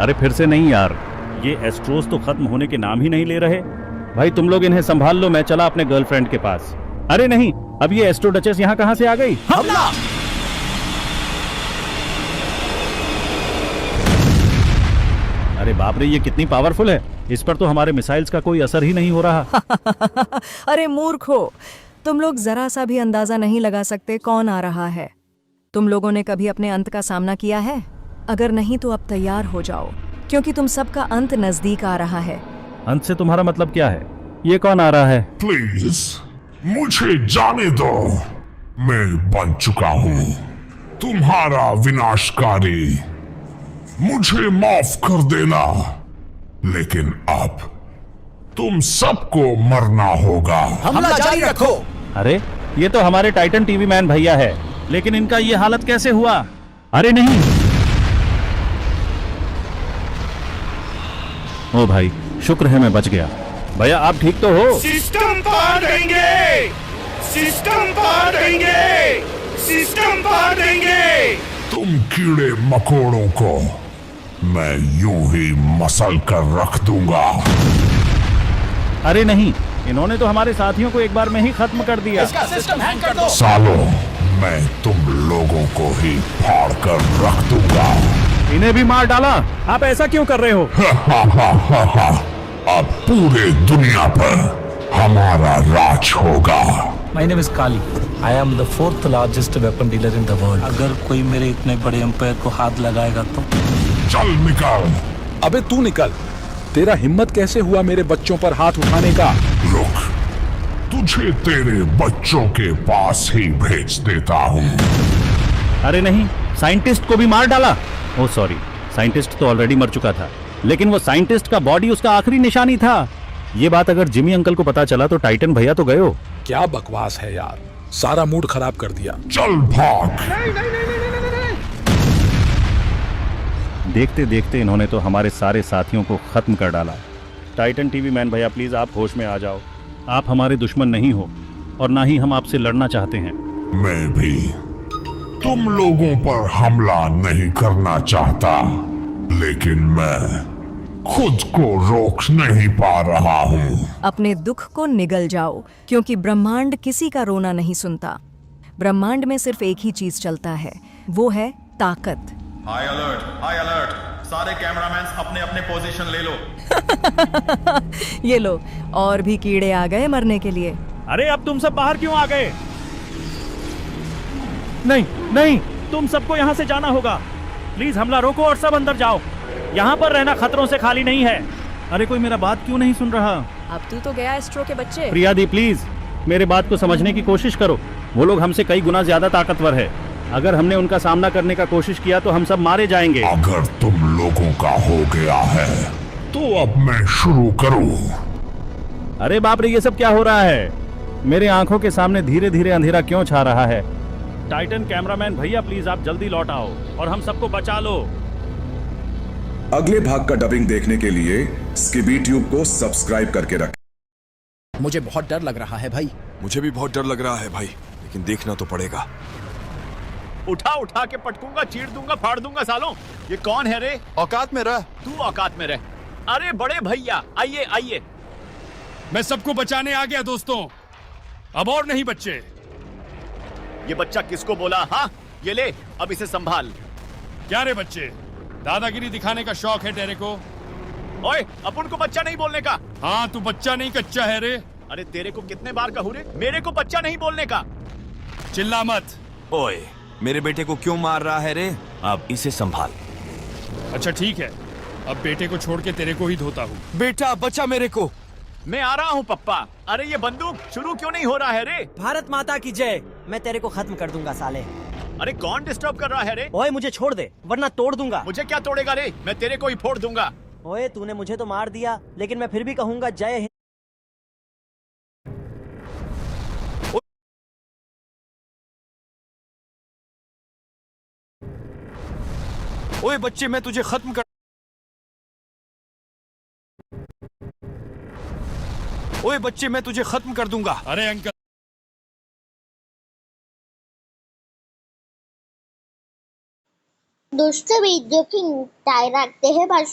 अरे फिर से नहीं यार, ये एस्ट्रोस तो खत्म होने के नाम ही नहीं ले रहे। भाई तुम लोग इन्हें संभाल लो, मैं चला अपने गर्लफ्रेंड के पास। अरे नहीं, अब ये एस्ट्रो डचेस यहाँ कहाँ से आ गई? हमला! अरे बाप रे, ये कितनी पावरफुल है। इस पर तो हमारे मिसाइल्स का कोई असर ही नहीं हो रहा। अरे मूर्खो, तुम लोग जरा सा भी अंदाजा नहीं लगा सकते कौन आ रहा है। तुम लोगों ने कभी अपने अंत का सामना किया है? अगर नहीं तो अब तैयार हो जाओ, क्योंकि तुम सबका अंत नजदीक आ रहा है। अंत से तुम्हारा मतलब क्या है? ये कौन आ रहा है? प्लीज मुझे जाने दो, मैं बन चुका हूँ तुम्हारा विनाशकारी। मुझे माफ कर देना, लेकिन अब तुम सबको मरना होगा। हमला जारी रखो। अरे ये तो हमारे टाइटन टीवी मैन भैया है, लेकिन इनका ये हालत कैसे हुआ? अरे नहीं, ओ भाई शुक्र है मैं बच गया। भैया आप ठीक तो हो? सिस्टम पार देंगे, सिस्टम पार देंगे, सिस्टम पार देंगे। तुम कीड़े मकोड़ों को मैं यूं ही मसल कर रख दूंगा। अरे नहीं, इन्होंने तो हमारे साथियों को एक बार में ही खत्म कर दिया। इसका सिस्टम हैंग कर दो। सालों, मैं तुम लोगों को ही फाड़ कर रख दूंगा। इन्हें भी मार डाला। आप ऐसा क्यों कर रहे हो? अब पूरे दुनिया पर हमारा राज होगा। My name is Kali. I am the fourth largest weapon dealer in the world. अगर कोई मेरे इतने बड़े एम्पायर को हाथ लगाएगा तो चल निकल। अबे तू निकल। तेरा हिम्मत कैसे हुआ मेरे बच्चों पर हाथ उठाने का? रुक, तुझे तेरे बच्चों के पास ही भेज देता हूँ। अरे नहीं, साइंटिस्ट को भी मार डाला। ओह सॉरी, साइंटिस्ट तो ऑलरेडी मर चुका था, लेकिन वो साइंटिस्ट का बॉडी उसका आखिरी निशानी था। ये बात अगर जिमी अंकल को पता चला तो टाइटन भैया तो गए हो। क्या बकवास है यार, सारा मूड खराब कर दिया। चल भाग। देखते देखते इन्होंने तो हमारे सारे साथियों को खत्म कर डाला। टाइटन टीवी मैन भैया प्लीज आप होश में आ जाओ। आप हमारे दुश्मन नहीं हो और ना ही हम आपसे लड़ना चाहते हैं। मैं भी तुम लोगों पर हमला नहीं करना चाहता, लेकिन मैं खुद को रोक नहीं पा रहा हूँ। अपने दुख को निगल जाओ, क्योंकि ब्रह्मांड किसी का रोना नहीं सुनता। ब्रह्मांड में सिर्फ एक ही चीज चलता है, वो है ताकत। High alert, high alert. सारे कैमरामैन अपने अपने पोजीशन ले लो। ये लो, और भी कीड़े आ गए मरने के लिए। अरे अब तुम सब बाहर क्यों आ गए? नहीं नहीं, तुम सबको यहाँ से जाना होगा। प्लीज हमला रोको और सब अंदर जाओ। यहाँ पर रहना खतरों से खाली नहीं है। अरे कोई मेरा बात क्यों नहीं सुन रहा? अब तू तो गया एस्ट्रो के बच्चे। प्रिया दी प्लीज मेरे बात को समझने की कोशिश करो। वो लोग हमसे कई गुना ज्यादा ताकतवर है। अगर हमने उनका सामना करने का कोशिश किया तो हम सब मारे जाएंगे। अगर तुम लोगों का हो गया है तो अब मैं शुरू करूं। अरे बाप रे, ये सब क्या हो रहा है? मेरे आंखों के सामने धीरे धीरे अंधेरा क्यों छा रहा है? टाइटन कैमरामैन भैया प्लीज आप जल्दी लौट आओ और हम सबको बचा लो। अगले भाग का डबिंग देखने के लिए स्कीबी ट्यूब को सब्सक्राइब करके रखें। मुझे बहुत डर लग रहा है भाई। मुझे भी बहुत डर लग रहा है भाई, लेकिन देखना तो पड़ेगा। उठा उठा के पटकूंगा, चीर दूंगा, फाड़ दूंगा सालों। ये कौन है रे? औकात में रह। तू औकात में रह। अरे बड़े भैया आइए आइए। मैं सबको बचाने आ गया दोस्तों, अब और नहीं बच्चे। ये बच्चा किसको बोला? हाँ ये ले, अब इसे संभाल। क्या रे बच्चे, दादागिरी दिखाने का शौक है तेरे को? ओए, अपन को बच्चा नहीं बोलने का। हाँ तू बच्चा नहीं कच्चा है रे। अरे तेरे को कितने बार कहूं रे, मेरे को बच्चा नहीं बोलने का। चिल्ला मत। ओए, मेरे बेटे को क्यों मार रहा है रे? अब इसे संभाल। अच्छा ठीक है, अब बेटे को छोड़ के तेरे को ही धोता हूँ। बेटा बचा मेरे को। मैं आ रहा हूँ पप्पा। अरे ये बंदूक शुरू क्यों नहीं हो रहा है रे? भारत माता की जय। मैं तेरे को खत्म कर दूंगा साले। अरे कौन डिस्टर्ब कर रहा है रे? ओए मुझे छोड़ दे वरना तोड़ दूंगा। मुझे क्या तोड़ेगा रे? मैं तेरे को ही फोड़ दूंगा। ओए तूने मुझे तो मार दिया, लेकिन मैं फिर भी कहूंगा जय हिंद। ओए बच्चे, मैं तुझे खत्म कर। ओए बच्चे, मैं तुझे खत्म कर दूंगा। अरे अंकल, दोस्तों वीडियो की ताई रखते हैं बस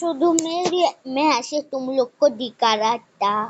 मैं ऐसे तुम लोग को दिखा रहा था।